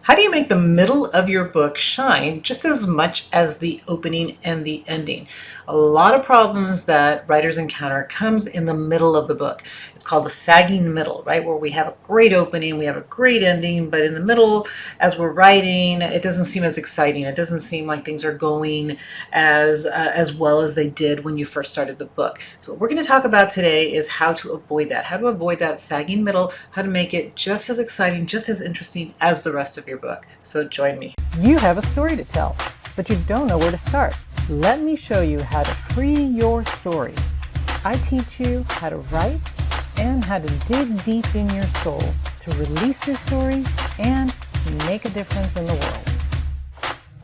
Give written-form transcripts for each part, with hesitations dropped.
How do you make the middle of your book shine just as much as the opening and the ending? A lot of problems that writers encounter comes in the middle of the book. It's called the sagging middle, right? Where we have a great opening, we have a great ending, but in the middle, as we're writing, it doesn't seem as exciting. It doesn't seem like things are going as well as they did when you first started the book. So what we're going to talk about today is how to avoid that, how to avoid that sagging middle, how to make it just as exciting, just as interesting as the rest of your book. So join me. You have a story to tell, but you don't know where to start. Let me show you how to free your story. I teach you how to write and how to dig deep in your soul to release your story and make a difference in the world.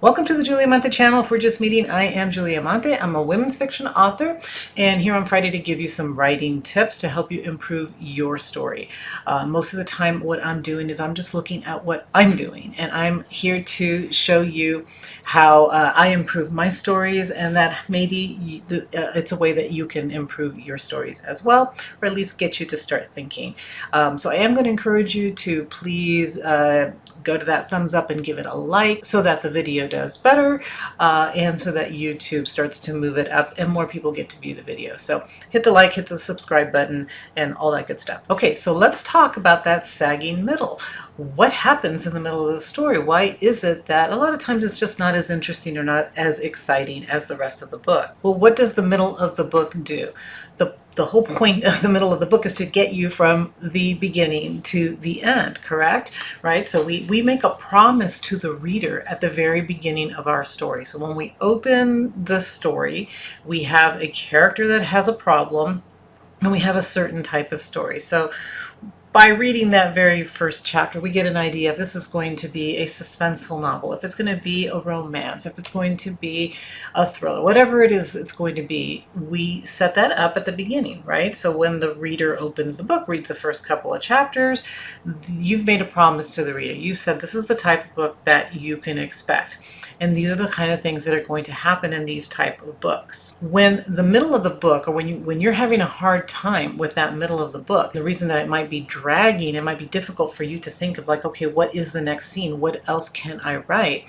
Welcome to the Julia Monte channel. If we're just meeting, I am Julia Monte. I'm a women's fiction author, and here on Friday to give you some writing tips to help you improve your story. Most of the time what I'm doing is I'm just looking at what I'm doing, and I'm here to show you how I improve my stories, and that maybe it's a way that you can improve your stories as well, or at least get you to start thinking. So I am going to encourage you to please go to that thumbs up and give it a like so that the video does better and so that YouTube starts to move it up and more people get to view the video. So hit the like, hit the subscribe button, and all that good stuff. Okay, so let's talk about that sagging middle. What happens in the middle of the story? Why is it that a lot of times it's just not as interesting or not as exciting as the rest of the book? Well, what does the middle of the book do? The whole point of the middle of the book is to get you from the beginning to the end, correct? Right? So we make a promise to the reader at the very beginning of our story. So when we open the story, we have a character that has a problem, and we have a certain type of story. So by reading that very first chapter, we get an idea if this is going to be a suspenseful novel, if it's going to be a romance, if it's going to be a thriller, whatever it is it's going to be. We set that up at the beginning, right? So when the reader opens the book, reads the first couple of chapters, you've made a promise to the reader. You said this is the type of book that you can expect. And these are the kind of things that are going to happen in these type of books. When the middle of the book, or when you're having a hard time with that middle of the book, the reason that it might be dragging, it might be difficult for you to think of like, okay, what is the next scene? What else can I write?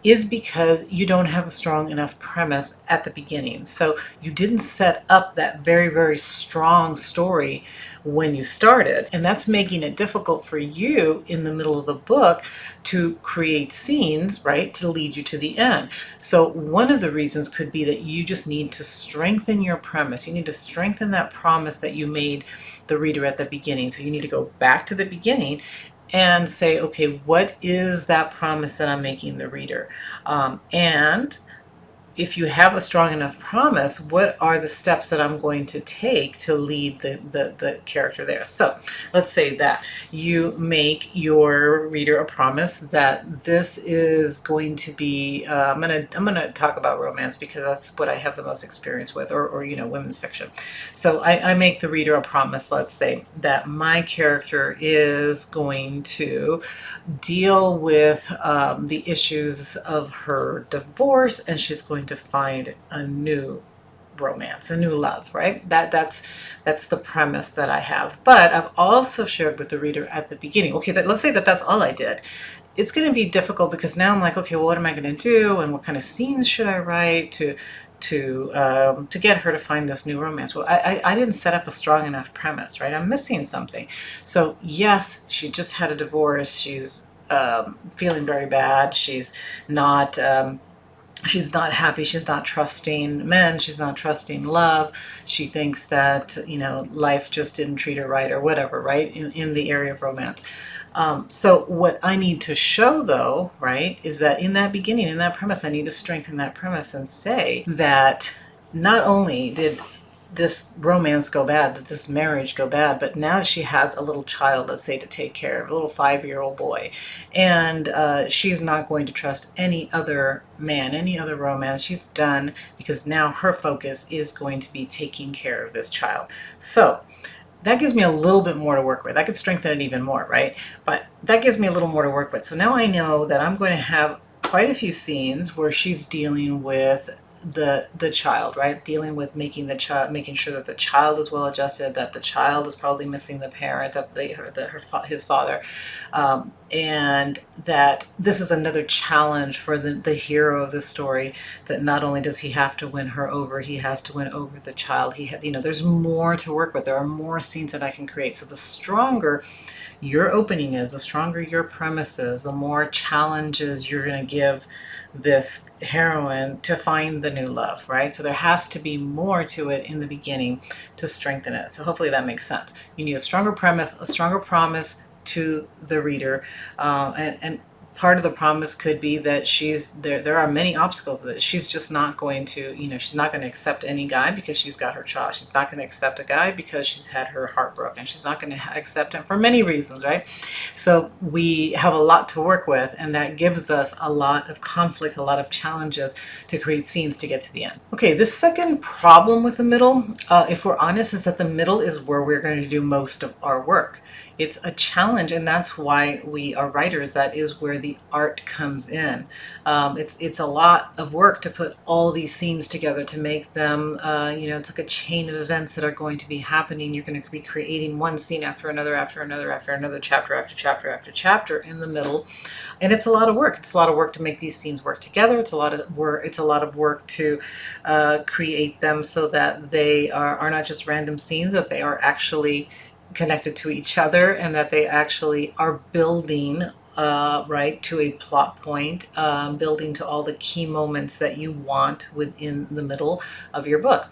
Is because you don't have a strong enough premise at the beginning. So you didn't set up that very, very strong story when you started. And that's making it difficult for you in the middle of the book to create scenes, right, to lead you to the end. So one of the reasons could be that you just need to strengthen your premise. You need to strengthen that promise that you made the reader at the beginning. So you need to go back to the beginning and say, okay, what is that promise that I'm making the reader? And if you have a strong enough promise, what are the steps that I'm going to take to lead the character there? So let's say that you make your reader a promise that this is going to be, I'm gonna talk about romance because that's what I have the most experience with, or you know, women's fiction. So I make the reader a promise, let's say, that my character is going to deal with the issues of her divorce, and she's going to find a new romance, a new love, right? That's the premise that I have. But I've also shared with the reader at the beginning, okay, let's say that that's all I did. It's going to be difficult because now I'm like, okay, well, what am I going to do, and what kind of scenes should I write to get her to find this new romance? Well, I didn't set up a strong enough premise, right? I'm missing something. So yes, she just had a divorce. She's feeling very bad. She's not happy. She's not trusting men. She's not trusting love. She thinks that, you know, life just didn't treat her right, or whatever, right? In the area of romance. So what I need to show, though, right, is that in that beginning, in that premise, I need to strengthen that premise and say that not only did this romance go bad, that this marriage go bad, but now she has a little child, let's say, to take care of, a little 5-year-old boy, and she's not going to trust any other man, any other romance. She's done, because now her focus is going to be taking care of this child. So that gives me a little bit more to work with. I could strengthen it even more, right? But that gives me a little more to work with. So now I know that I'm going to have quite a few scenes where she's dealing with the child, right? Dealing with making sure that the child is well adjusted, that the child is probably missing the parent, that his father, and that this is another challenge for the hero of the story, that not only does he have to win her over, he has to win over the child. There's more to work with. There are more scenes that I can create. So the stronger your opening is, the stronger your premise is, the more challenges you're going to give this heroine to find the new love, right? So there has to be more to it in the beginning to strengthen it. So hopefully that makes sense. You need a stronger premise, a stronger promise to the reader, and part of the promise could be that there are many obstacles, that she's just not going to, she's not going to accept any guy because she's got her child. She's not going to accept a guy because she's had her heart broken. She's not going to accept him for many reasons, right? So we have a lot to work with, and that gives us a lot of conflict, a lot of challenges to create scenes to get to the end. Okay, the second problem with the middle, if we're honest, is that the middle is where we're going to do most of our work. It's a challenge, and that's why we are writers. That is where the art comes in. It's a lot of work to put all these scenes together, to make them, it's like a chain of events that are going to be happening. You're going to be creating one scene after another, after another, after another, chapter after chapter after chapter in the middle. And it's a lot of work. It's a lot of work to make these scenes work together. It's a lot of work. It's a lot of work to create them so that they are not just random scenes, that they are actually connected to each other, and that they actually are building right to a plot point, building to all the key moments that you want within the middle of your book.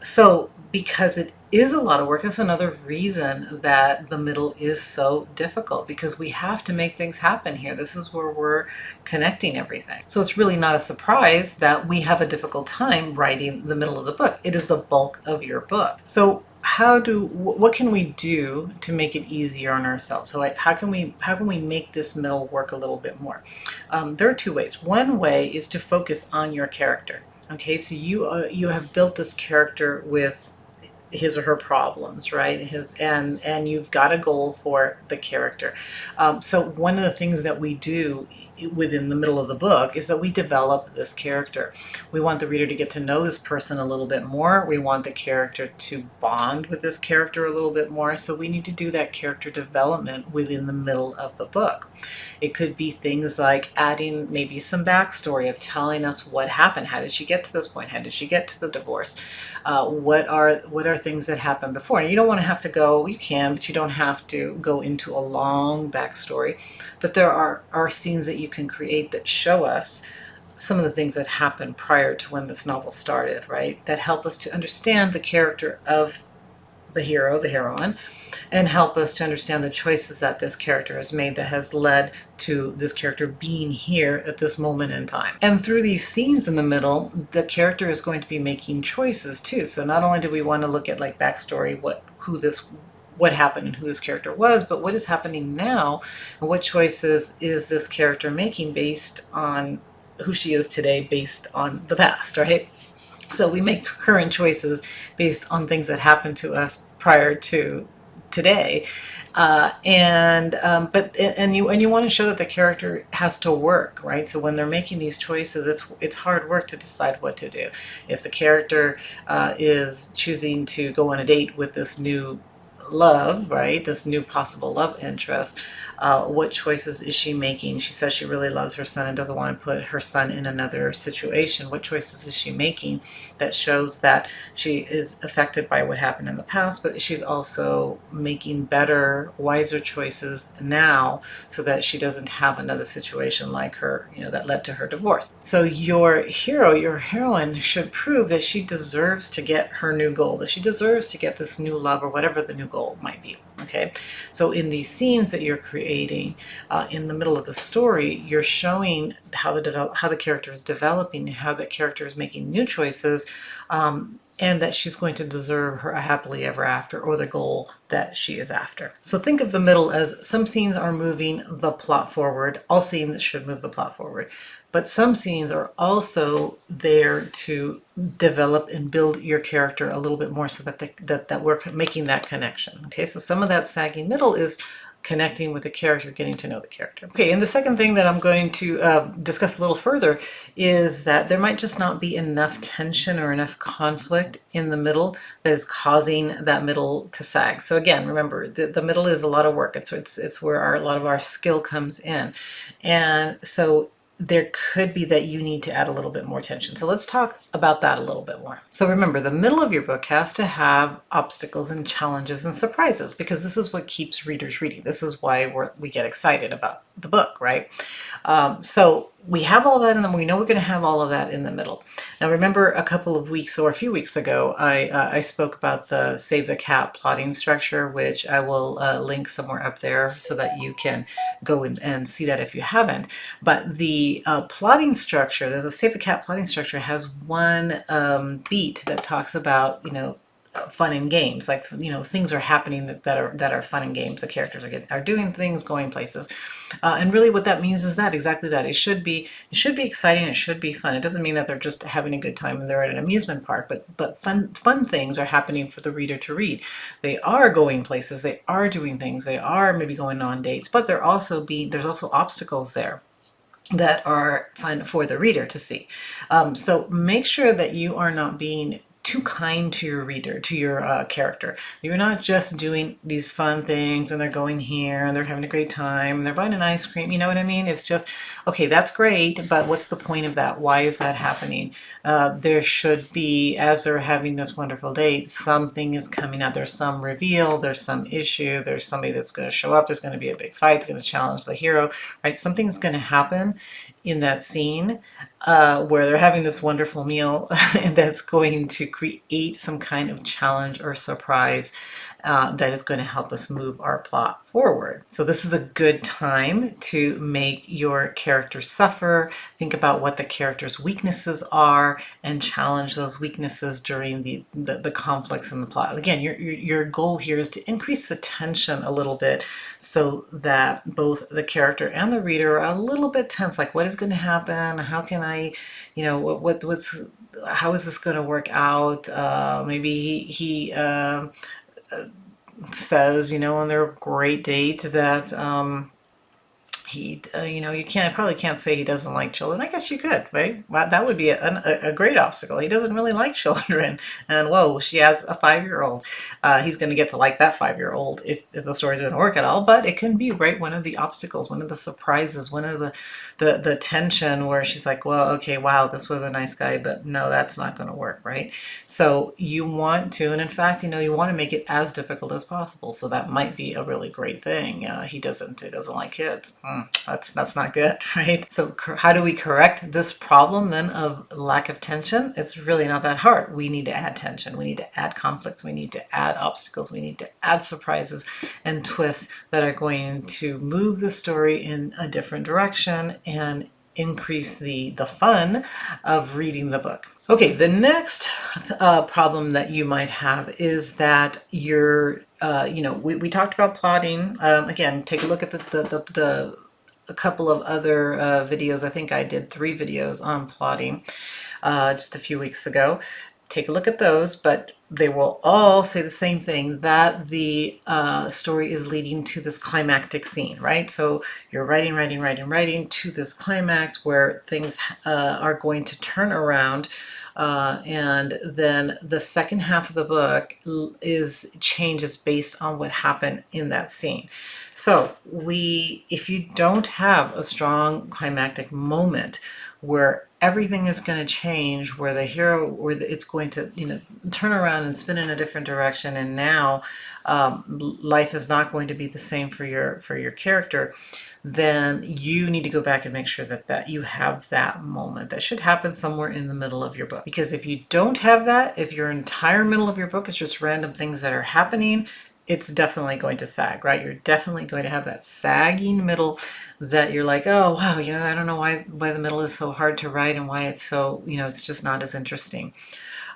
So because it is a lot of work, that's another reason that the middle is so difficult, because we have to make things happen here. This is where we're connecting everything. So it's really not a surprise that we have a difficult time writing the middle of the book. It is the bulk of your book. So what can we do to make it easier on ourselves? So how can we make this middle work a little bit more? There are two ways. One way is to focus on your character. Okay, so you have built this character with his or her problems, right? And you've got a goal for the character. So one of the things that we do within the middle of the book is that we develop this character. We want the reader to get to know this person a little bit more. We want the character to bond with this character a little bit more. So we need to do that character development within the middle of the book. It could be things like adding maybe some backstory of telling us what happened. How did she get to this point? How did she get to the divorce? What are things that happened before? And you don't want to have to go, you can, but you don't have to go into a long backstory. But there are scenes that you can create that show us some of the things that happened prior to when this novel started, right? That help us to understand the character of the hero, the heroine, and help us to understand the choices that this character has made that has led to this character being here at this moment in time. And through these scenes in the middle, the character is going to be making choices too. So not only do we want to look at like backstory, what happened and who this character was, but what is happening now, and what choices is this character making based on who she is today, based on the past, right? So we make current choices based on things that happened to us prior to today, and you want to show that the character has to work, right? So when they're making these choices, it's hard work to decide what to do. If the character is choosing to go on a date with this new love, right, this new possible love interest, what choices is she making? She says she really loves her son and doesn't want to put her son in another situation. What choices is she making that shows that she is affected by what happened in the past, but she's also making better, wiser choices now so that she doesn't have another situation like her, that led to her divorce. So your hero, your heroine should prove that she deserves to get her new goal, that she deserves to get this new love or whatever the new goal might be. Okay, so in these scenes that you're creating in the middle of the story, you're showing how the character is developing, how the character is making new choices, and that she's going to deserve her happily ever after, or the goal that she is after. So think of the middle as some scenes are moving the plot forward. All scenes should move the plot forward. But some scenes are also there to develop and build your character a little bit more so that we're making that connection. Okay, so some of that sagging middle is connecting with the character, getting to know the character. Okay, and the second thing that I'm going to discuss a little further is that there might just not be enough tension or enough conflict in the middle that is causing that middle to sag. So again, remember, the middle is a lot of work. It's where a lot of our skill comes in. And so there could be that you need to add a little bit more tension. So let's talk about that a little bit more. So remember, the middle of your book has to have obstacles and challenges and surprises, because this is what keeps readers reading. This is why we get excited about the book, right? So we have all that, and then we know we're going to have all of that in the middle. Now, remember a couple of weeks or a few weeks ago, I spoke about the Save the Cat plotting structure, which I will link somewhere up there so that you can go and see that if you haven't. But the plotting structure, there's a Save the Cat plotting structure, has one beat that talks about, fun and games, like, things are happening that are fun and games. The characters are doing things, going places, and really what that means is that exactly that it should be exciting, it should be fun. It doesn't mean that they're just having a good time and they're at an amusement park, but fun things are happening for the reader to read. They are going places, they are doing things, they are maybe going on dates, but there's also obstacles there that are fun for the reader to see. So make sure that you are not being too kind to your reader, to your character. You're not just doing these fun things and they're going here and they're having a great time and they're buying an ice cream. You know what I mean? It's just, okay, that's great, but what's the point of that? Why is that happening? There should be, as they're having this wonderful date, something is coming out. There's some reveal, there's some issue, there's somebody that's going to show up, there's going to be a big fight, it's going to challenge the hero, right? Something's going to happen in that scene where they're having this wonderful meal and that's going to create some kind of challenge or surprise that is going to help us move our plot forward. So this is a good time to make your character suffer. Think about what the character's weaknesses are and challenge those weaknesses during the conflicts in the plot. Again, your goal here is to increase the tension a little bit so that both the character and the reader are a little bit tense. Like, what is going to happen? How can I, how is this going to work out? Maybe he says, on their great date that he, you probably can't say he doesn't like children. I guess you could, right? Well, that would be a great obstacle. He doesn't really like children. And whoa, she has a 5-year-old. He's going to get to like that 5-year-old if the story's going to work at all. But it can be, right, one of the obstacles, one of the surprises, one of the tension where she's like, well, okay, wow, this was a nice guy, but no, that's not going to work, right? So you want to, and in fact, you want to make it as difficult as possible. So that might be a really great thing. He doesn't like kids. That's not good, right? So how do we correct this problem then of lack of tension? It's really not that hard. We need to add tension. We need to add conflicts. We need to add obstacles. We need to add surprises and twists that are going to move the story in a different direction and increase the fun of reading the book. Okay, the next problem that you might have is that you're, we talked about plotting. Again, take a look at a couple of other videos. I think I did 3 videos on plotting just a few weeks ago. Take a look at those, but they will all say the same thing, that the story is leading to this climactic scene, right? So you're writing to this climax where things are going to turn around. And then the second half of the book changes based on what happened in that scene. So if you don't have a strong climactic moment where everything is going to change, where the hero, it's going to, turn around and spin in a different direction, and now life is not going to be the same for your character, then you need to go back and make sure that you have that moment. That should happen somewhere in the middle of your book. Because if you don't have that, if your entire middle of your book is just random things that are happening, it's definitely going to sag, right? You're definitely going to have that sagging middle that you're like, oh, wow, I don't know why the middle is so hard to write and why it's so, it's just not as interesting.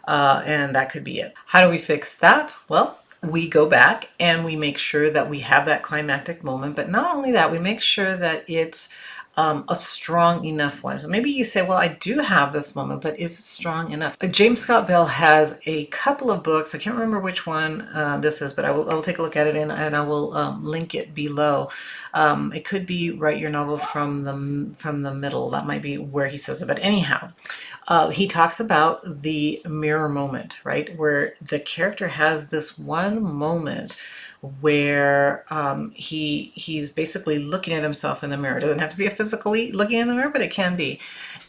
And that could be it. How do we fix that? Well, we go back and we make sure that we have that climactic moment, but not only that, we make sure that it's a strong enough one. So maybe you say, well, I do have this moment, but is it strong enough? James Scott Bell has a couple of books. I can't remember which one this is, but I will take a look at it and I will link it below. It could be Write Your Novel from the Middle. That might be where he says it. But anyhow, he talks about the mirror moment, right? Where the character has this one moment where he's basically looking at himself in the mirror. It doesn't have to be a physically looking in the mirror, but it can be.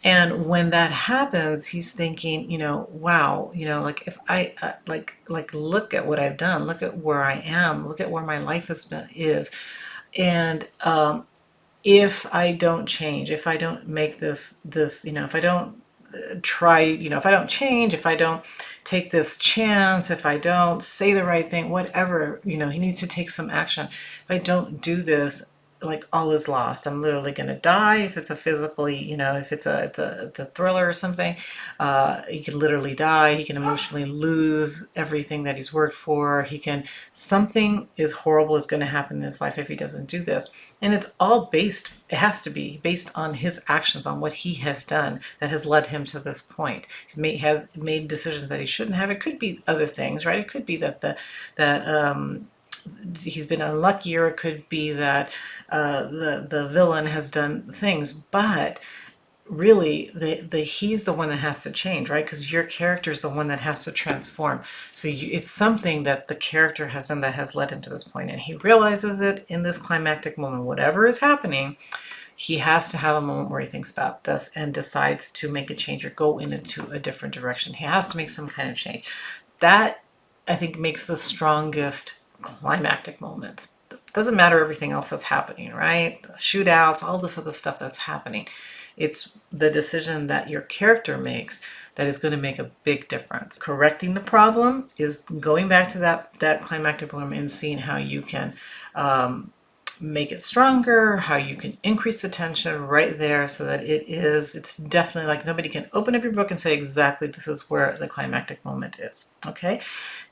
And when that happens, he's thinking, wow, like if I like look at what I've done, look at where I am, look at where my life is, and if I don't change, if I don't make this, if I don't try, if I don't change, if I don't take this chance, if I don't say the right thing, whatever, he needs to take some action. If I don't do this, like all is lost. I'm literally going to die. If it's a physically, if it's a thriller or something, he can literally die. He can emotionally lose everything that he's worked for. Something is horrible is going to happen in his life if he doesn't do this. And it's all it has to be based on his actions, on what he has done that has led him to this point. Has made decisions that he shouldn't have. It could be other things, right? It could be that he's been unlucky, or it could be that the villain has done things, but really he's the one that has to change, right? Because your character is the one that has to transform. So it's something that the character has done that has led him to this point, and he realizes it in this climactic moment. Whatever is happening, he has to have a moment where he thinks about this and decides to make a change or go into a different direction. He has to make some kind of change. That, I think, makes the strongest climactic moments. Doesn't matter everything else that's happening, right? The shootouts, all this other stuff that's happening. It's the decision that your character makes that is going to make a big difference. Correcting the problem is going back to that climactic moment and seeing how you can make it stronger, how you can increase the tension right there so that it's definitely like nobody can open up your book and say exactly this is where the climactic moment is. Okay,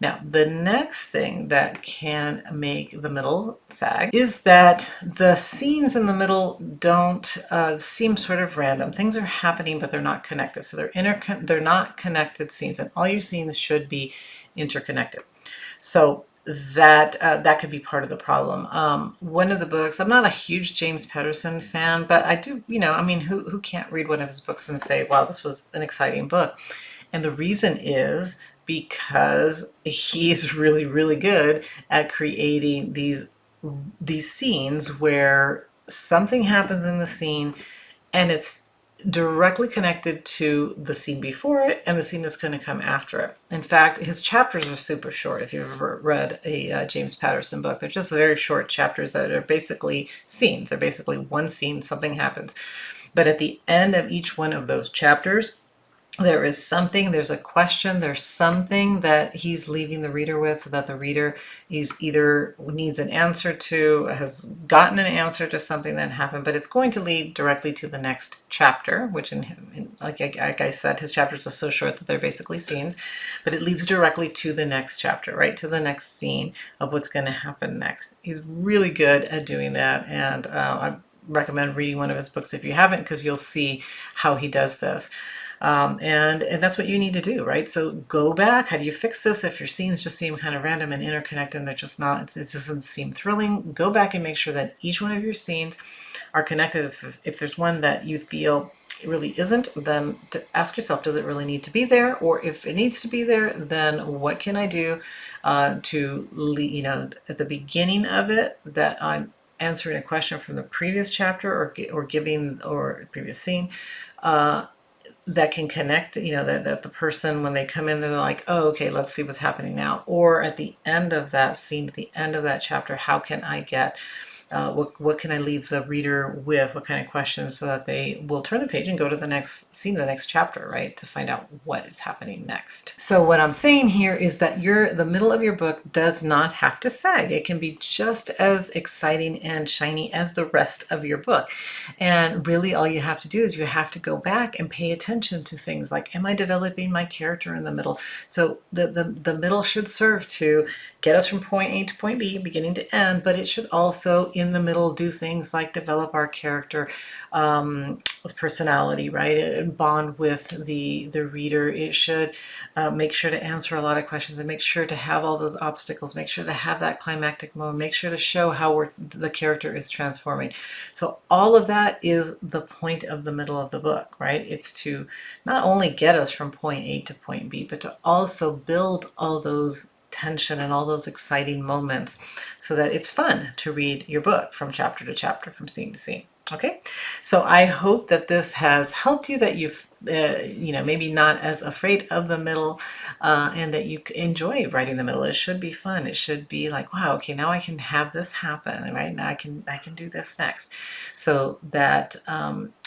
now the next thing that can make the middle sag is that the scenes in the middle don't seem sort of random. Things are happening but they're not connected, so they're not connected scenes, and all your scenes should be interconnected. So that could be part of the problem. One of the books, I'm not a huge James Patterson fan, but I do, who can't read one of his books and say, wow, this was an exciting book? And the reason is because he's really, really good at creating these scenes where something happens in the scene and it's directly connected to the scene before it and the scene that's going to come after it. In fact, his chapters are super short. If you've ever read a James Patterson book, they're just very short chapters that are basically scenes. They're basically one scene, something happens. But at the end of each one of those chapters, there is something, there's a question, there's something that he's leaving the reader with, so that the reader either needs an answer to, has gotten an answer to something that happened, but it's going to lead directly to the next chapter, which like I said, his chapters are so short that they're basically scenes, but it leads directly to the next chapter, right? To the next scene of what's going to happen next. He's really good at doing that, and I recommend reading one of his books if you haven't, because you'll see how he does this. And that's what you need to do, right? So go back. How do you fix this? If your scenes just seem kind of random and interconnected and they're just not, it just doesn't seem thrilling, go back and make sure that each one of your scenes are connected. If there's one that you feel it really isn't, then ask yourself, does it really need to be there? Or if it needs to be there, then what can I do to, at the beginning of it, that I'm answering a question from the previous chapter or previous scene, that can connect, that the person, when they come in, they're like, oh, okay, let's see what's happening now. Or at the end of that scene, at the end of that chapter, how can I get, what can I leave the reader with? What kind of questions, so that they will turn the page and go to the next scene, the next chapter, right? To find out what is happening next. So what I'm saying here is that the middle of your book does not have to sag. It can be just as exciting and shiny as the rest of your book. And really all you have to do is you have to go back and pay attention to things like, am I developing my character in the middle? So the middle should serve to get us from point A to point B, beginning to end, but it should also in the middle do things like develop our character personality, right? And bond with the reader. It should make sure to answer a lot of questions and make sure to have all those obstacles, make sure to have that climactic moment, make sure to show how the character is transforming. So all of that is the point of the middle of the book, right? It's to not only get us from point A to point B, but to also build all those tension and all those exciting moments so that it's fun to read your book from chapter to chapter, from scene to scene. Okay, so I hope that this has helped you, that you've, maybe not as afraid of the middle, and that you enjoy writing the middle. It should be fun. It should be like, wow, okay, now I can have this happen, right? Now I can do this next, so that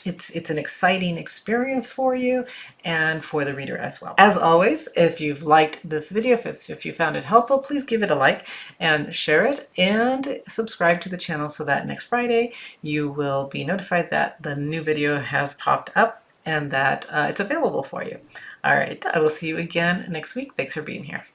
it's an exciting experience for you and for the reader as well. As always, if you've liked this video, if you found it helpful, please give it a like and share it, and subscribe to the channel so that next Friday you will be notified that the new video has popped up and that it's available for you. All right, I will see you again next week. Thanks for being here.